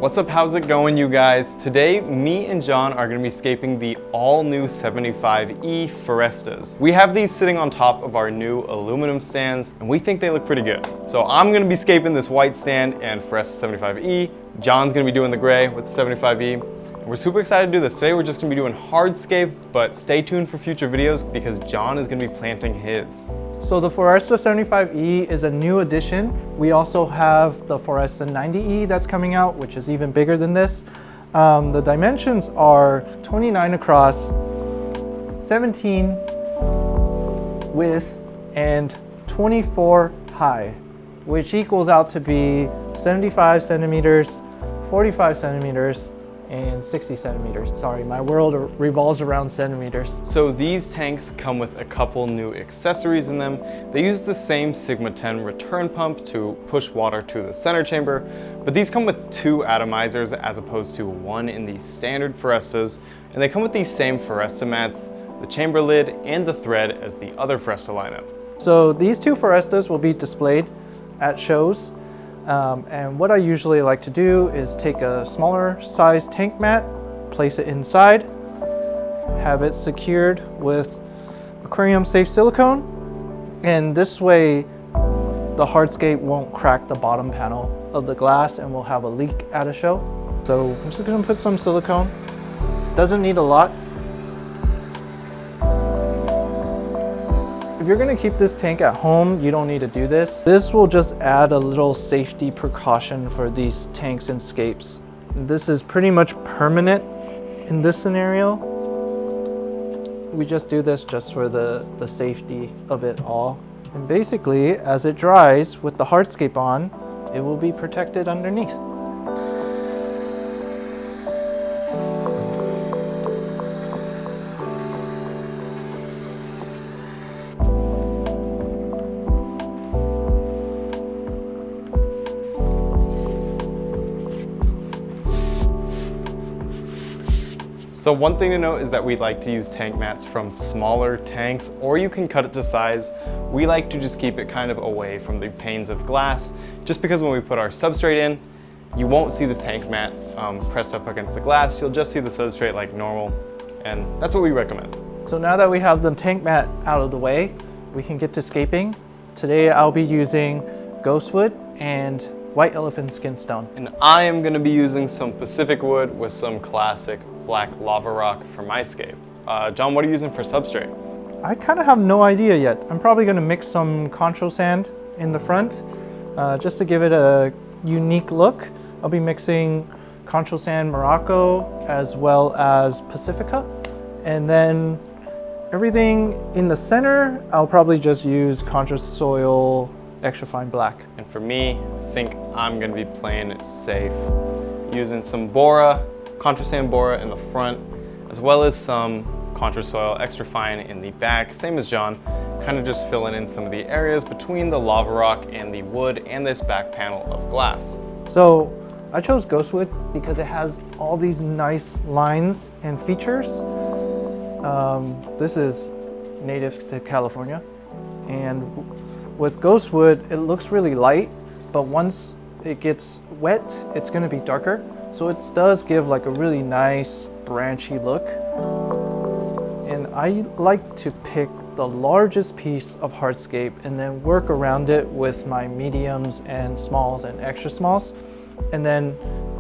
What's up, how's it going, you guys? Today, me and John are gonna be scaping the all-new 75E Forestas. We have these sitting on top of our new aluminum stands, and we think they look pretty good. So I'm gonna be scaping this white stand and Foresta 75E. John's gonna be doing the gray with the 75E. We're super excited to do this. Today we're just gonna be doing hardscape, but stay tuned for future videos because John is gonna be planting his. So the Foresta 75E is a new addition. We also have the Foresta 90E that's coming out, which is even bigger than this. The dimensions are 29 across, 17 width, and 24 high, which equals out to be 75 centimeters, 45 centimeters, and 60 centimeters. Sorry, my world revolves around centimeters. So these tanks come with a couple new accessories in them. They use the same Sigma 10 return pump to push water to the center chamber, but these come with 2 atomizers as opposed to 1 in the standard Forestas, and they come with these same Foresta mats, the chamber lid, and the thread as the other Foresta lineup. So these 2 Forestas will be displayed at shows. And what I usually like to do is take a smaller size tank mat, place it inside, have it secured with aquarium safe silicone, and this way the hardscape won't crack the bottom panel of the glass and we'll have a leak at a show. So I'm just gonna put some silicone. Doesn't need a lot. If you're gonna keep this tank at home, you don't need to do this. This will just add a little safety precaution for these tanks and scapes. This is pretty much permanent in this scenario. We just do this just for the safety of it all. And basically, as it dries with the hardscape on, it will be protected underneath. So one thing to note is that we like to use tank mats from smaller tanks, or you can cut it to size. We like to just keep it kind of away from the panes of glass, just because when we put our substrate in, you won't see this tank mat pressed up against the glass. You'll just see the substrate like normal, and that's what we recommend. So now that we have the tank mat out of the way, we can get to scaping. Today I'll be using ghostwood and white elephant skin stone. And I am gonna be using some Pacific wood with some classic black lava rock for my scape. John, what are you using for substrate? I kind of have no idea yet. I'm probably gonna mix some concho sand in the front just to give it a unique look. I'll be mixing concho sand Morocco as well as Pacifica. And then everything in the center, I'll probably just use concho soil extra fine black. And for me, I think I'm gonna be playing it safe, using some Bora, contra sand Bora in the front, as well as some contra soil extra fine in the back, same as John, kind of just filling in some of the areas between the lava rock and the wood and this back panel of glass. So I chose ghostwood because it has all these nice lines and features. This is native to California, and with ghostwood, it looks really light, but once it gets wet, it's gonna be darker. So it does give like a really nice branchy look. And I like to pick the largest piece of hardscape and then work around it with my mediums and smalls and extra smalls. And then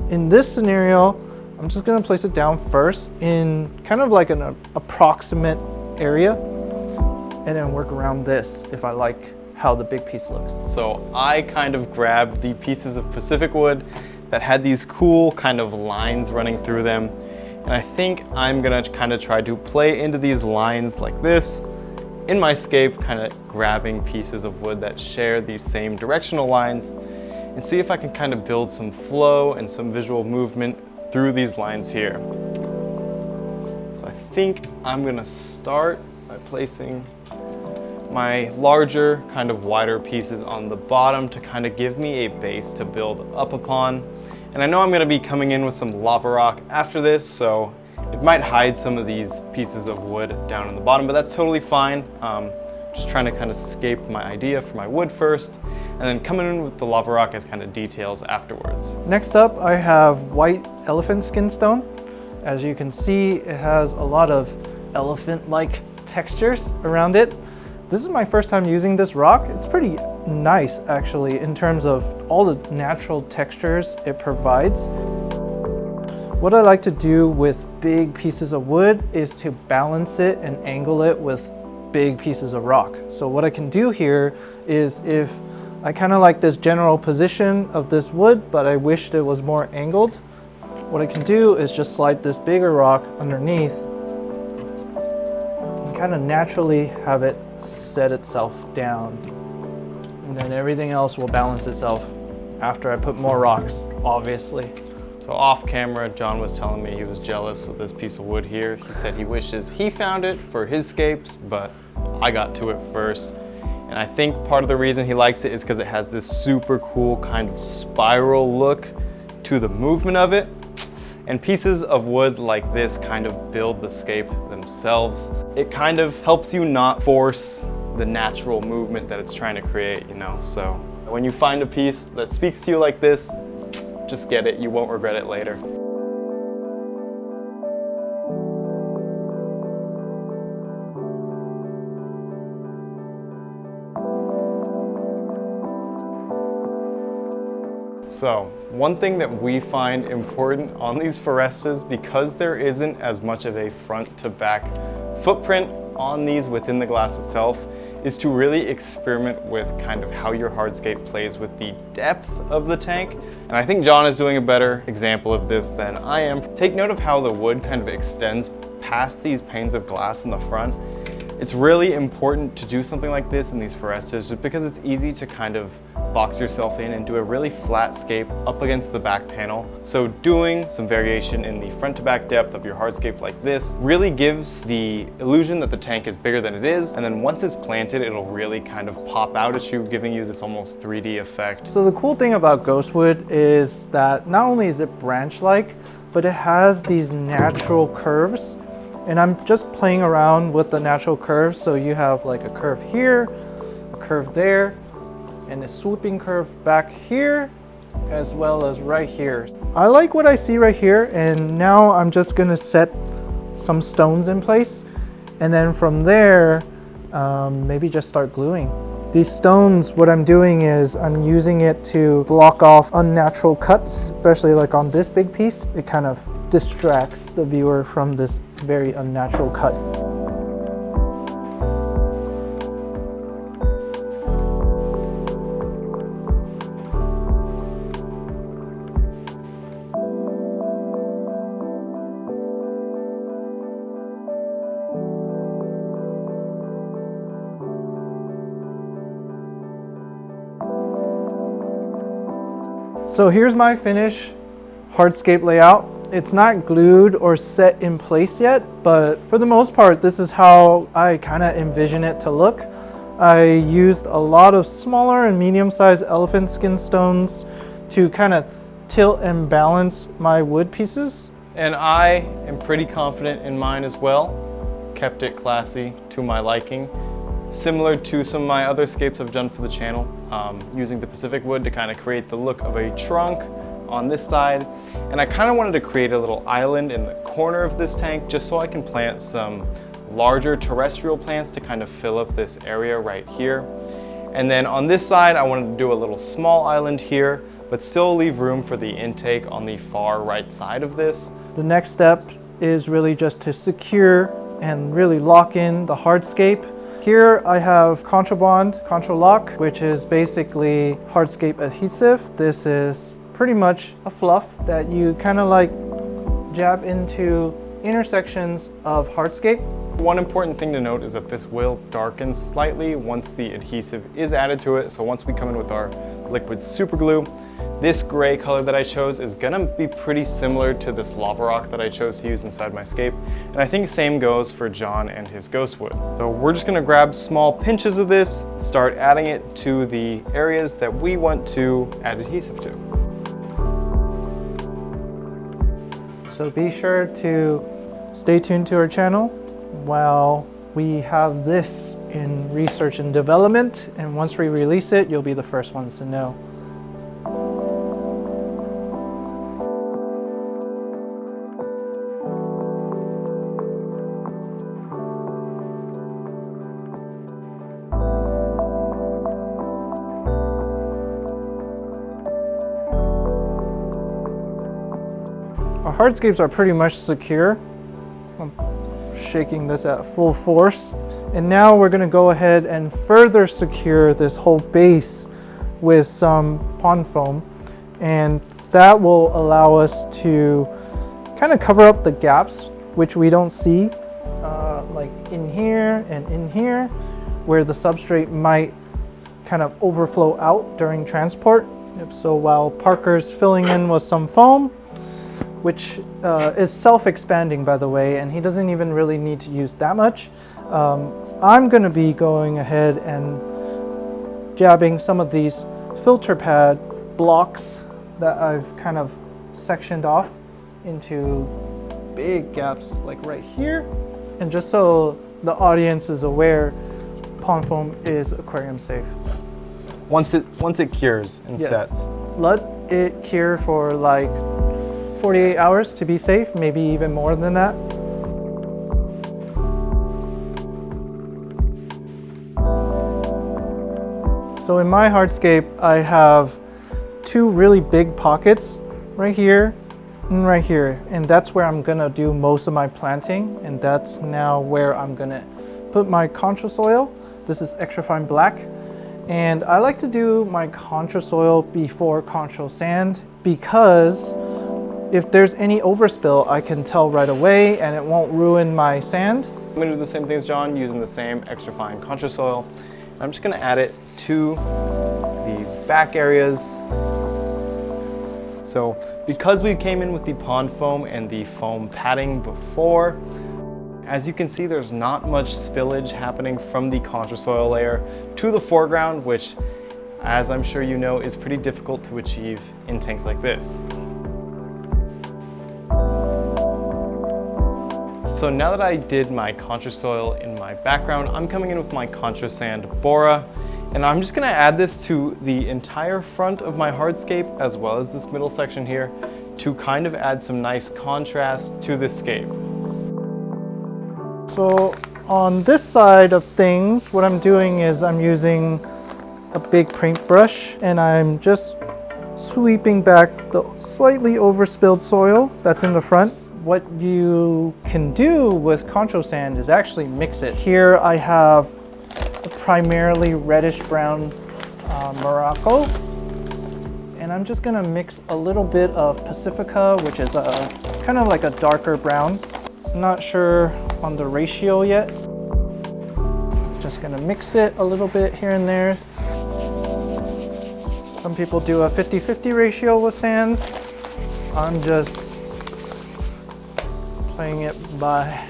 in this scenario, I'm just gonna place it down first in kind of like an approximate area and then work around this if I like how the big piece looks. So I kind of grabbed the pieces of Pacific wood that had these cool kind of lines running through them. And I think I'm gonna kind of try to play into these lines like this in my scape, kind of grabbing pieces of wood that share these same directional lines and see if I can kind of build some flow and some visual movement through these lines here. So I think I'm gonna start by placing my larger, kind of wider pieces on the bottom to kind of give me a base to build up upon. And I know I'm gonna be coming in with some lava rock after this, so it might hide some of these pieces of wood down in the bottom, but that's totally fine. just trying to kind of scape my idea for my wood first, and then coming in with the lava rock as kind of details afterwards. Next up, I have white elephant skin stone. As you can see, it has a lot of elephant-like textures around it. This is my first time using this rock. It's pretty nice actually in terms of all the natural textures it provides. What I like to do with big pieces of wood is to balance it and angle it with big pieces of rock. So what I can do here is, if I kind of like this general position of this wood, but I wished it was more angled, what I can do is just slide this bigger rock underneath and kind of naturally have it set itself down. And then everything else will balance itself after I put more rocks, obviously. So off camera, John was telling me he was jealous of this piece of wood here. He said he wishes he found it for his scapes, but I got to it first. And I think part of the reason he likes it is because it has this super cool kind of spiral look to the movement of it. And pieces of wood like this kind of build the scape themselves. It kind of helps you not force the natural movement that it's trying to create, you know? So when you find a piece that speaks to you like this, just get it, you won't regret it later. So, one thing that we find important on these Forestas, because there isn't as much of a front to back footprint on these within the glass itself, is to really experiment with kind of how your hardscape plays with the depth of the tank. And I think John is doing a better example of this than I am. Take note of how the wood kind of extends past these panes of glass in the front. It's really important to do something like this in these Forestas just because it's easy to kind of box yourself in and do a really flat scape up against the back panel. So doing some variation in the front to back depth of your hardscape like this really gives the illusion that the tank is bigger than it is, and then once it's planted, it'll really kind of pop out at you, giving you this almost 3D effect. So the cool thing about Ghostwood is that not only is it branch-like, but it has these natural curves. And I'm just playing around with the natural curves. So you have like a curve here, a curve there, and a swooping curve back here, as well as right here. I like what I see right here, and now I'm just gonna set some stones in place. And then from there, maybe just start gluing. These stones, what I'm doing is I'm using it to block off unnatural cuts, especially like on this big piece. It kind of distracts the viewer from this very unnatural cut. So here's my finished hardscape layout. It's not glued or set in place yet, but for the most part, this is how I kind of envision it to look. I used a lot of smaller and medium-sized elephant skin stones to kind of tilt and balance my wood pieces. And I am pretty confident in mine as well. Kept it classy to my liking. Similar to some of my other scapes I've done for the channel, using the Pacific wood to kind of create the look of a trunk on this side. And I kind of wanted to create a little island in the corner of this tank just so I can plant some larger terrestrial plants to kind of fill up this area right here. And then on this side, I wanted to do a little small island here, but still leave room for the intake on the far right side of this. The next step is really just to secure and really lock in the hardscape. Here I have Contra Lock, which is basically hardscape adhesive. This is pretty much a fluff that you kind of like jab into intersections of hardscape. One important thing to note is that this will darken slightly once the adhesive is added to it. So once we come in with our liquid super glue, this gray color that I chose is gonna be pretty similar to this lava rock that I chose to use inside my scape. And I think same goes for John and his Ghostwood. So we're just gonna grab small pinches of this, start adding it to the areas that we want to add adhesive to. So be sure to stay tuned to our channel while We have this in research and development, and once we release it, you'll be the first ones to know. Our hardscapes are pretty much secure. I'm shaking this at full force. And now we're gonna go ahead and further secure this whole base with some pond foam. And that will allow us to kind of cover up the gaps, which we don't see, like in here and in here, where the substrate might kind of overflow out during transport. So while Parker's filling in with some foam, which is self-expanding, by the way, and he doesn't even really need to use that much. I'm gonna be going ahead and jabbing some of these filter pad blocks that I've kind of sectioned off into big gaps like right here. And just so the audience is aware, pond foam is aquarium safe. Once it cures and sets. Let it cure for like 48 hours to be safe, maybe even more than that. So in my hardscape, I have two really big pockets right here and right here. And that's where I'm gonna do most of my planting. And that's now where I'm gonna put my contra soil. This is extra fine black. And I like to do my contra soil before contra sand because if there's any overspill, I can tell right away and it won't ruin my sand. I'm gonna do the same thing as John, using the same extra fine contra soil. I'm just gonna add it to these back areas. So because we came in with the pond foam and the foam padding before, as you can see, there's not much spillage happening from the contra soil layer to the foreground, which, as I'm sure you know, is pretty difficult to achieve in tanks like this. So now that I did my contra soil in my background, I'm coming in with my contra sand bora, and I'm just gonna add this to the entire front of my hardscape as well as this middle section here to kind of add some nice contrast to this scape. So on this side of things, what I'm doing is I'm using a big paintbrush and I'm just sweeping back the slightly overspilled soil that's in the front. What you can do with contra sand is actually mix it. Here I have a primarily reddish brown Morocco, and I'm just gonna mix a little bit of Pacifica, which is a kind of like a darker brown. I'm not sure on the ratio yet. Just gonna mix it a little bit here and there. Some people do a 50-50 ratio with sands. I'm just playing it by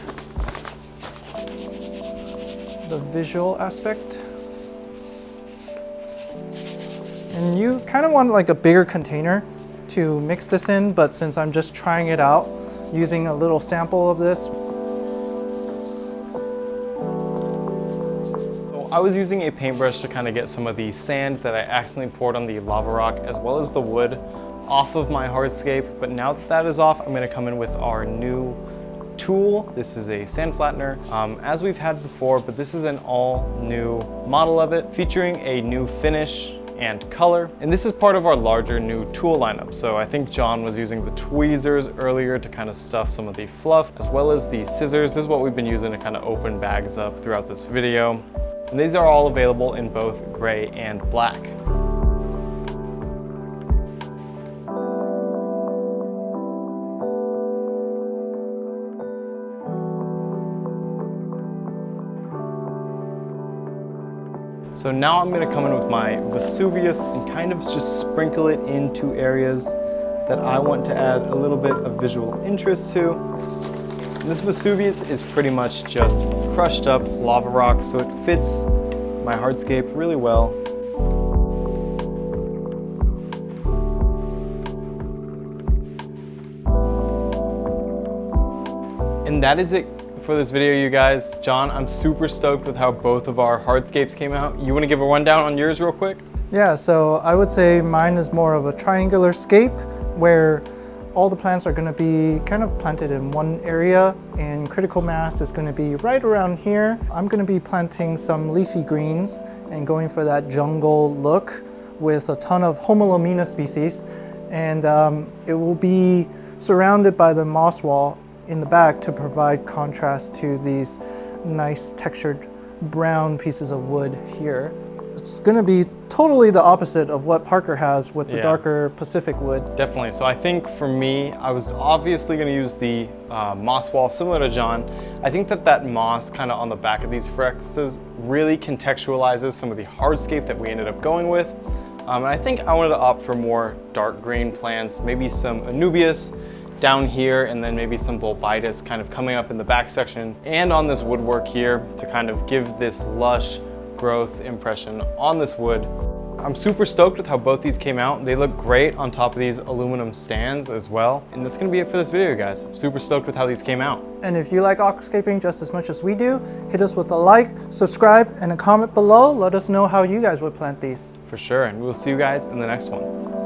the visual aspect. And you kind of want like a bigger container to mix this in, but since I'm just trying it out using a little sample of this. So I was using a paintbrush to kind of get some of the sand that I accidentally poured on the lava rock as well as the wood off of my hardscape, but now that that is off, I'm going to come in with our new tool. This is a sand flattener, as we've had before, but this is an all new model of it, featuring a new finish and color. And this is part of our larger new tool lineup. So I think John was using the tweezers earlier to kind of stuff some of the fluff, as well as the scissors. This is what we've been using to kind of open bags up throughout this video. And these are all available in both gray and black. So now I'm gonna come in with my Vesuvius and kind of just sprinkle it into areas that I want to add a little bit of visual interest to. And this Vesuvius is pretty much just crushed up lava rock, so it fits my hardscape really well. And that is it for this video, you guys. John, I'm super stoked with how both of our hardscapes came out. You want to give a rundown on yours real quick? Yeah, so I would say mine is more of a triangular scape where all the plants are going to be kind of planted in one area, and critical mass is going to be right around here. I'm going to be planting some leafy greens and going for that jungle look with a ton of Homolomina species, and it will be surrounded by the moss wall in the back to provide contrast to these nice textured brown pieces of wood here. It's going to be totally the opposite of what Parker has with the darker Pacific wood. Definitely. So I think for me, I was obviously going to use the moss wall similar to John. I think that moss kind of on the back of these Forestas really contextualizes some of the hardscape that we ended up going with. And I think I wanted to opt for more dark green plants, maybe some Anubias down here, and then maybe some Bulbitis kind of coming up in the back section and on this woodwork here to kind of give this lush growth impression on this wood. I'm super stoked with how both these came out. They look great on top of these aluminum stands as well. And that's gonna be it for this video, guys. I'm super stoked with how these came out. And if you like aquascaping just as much as we do, hit us with a like, subscribe, and a comment below. Let us know how you guys would plant these. For sure, and we'll see you guys in the next one.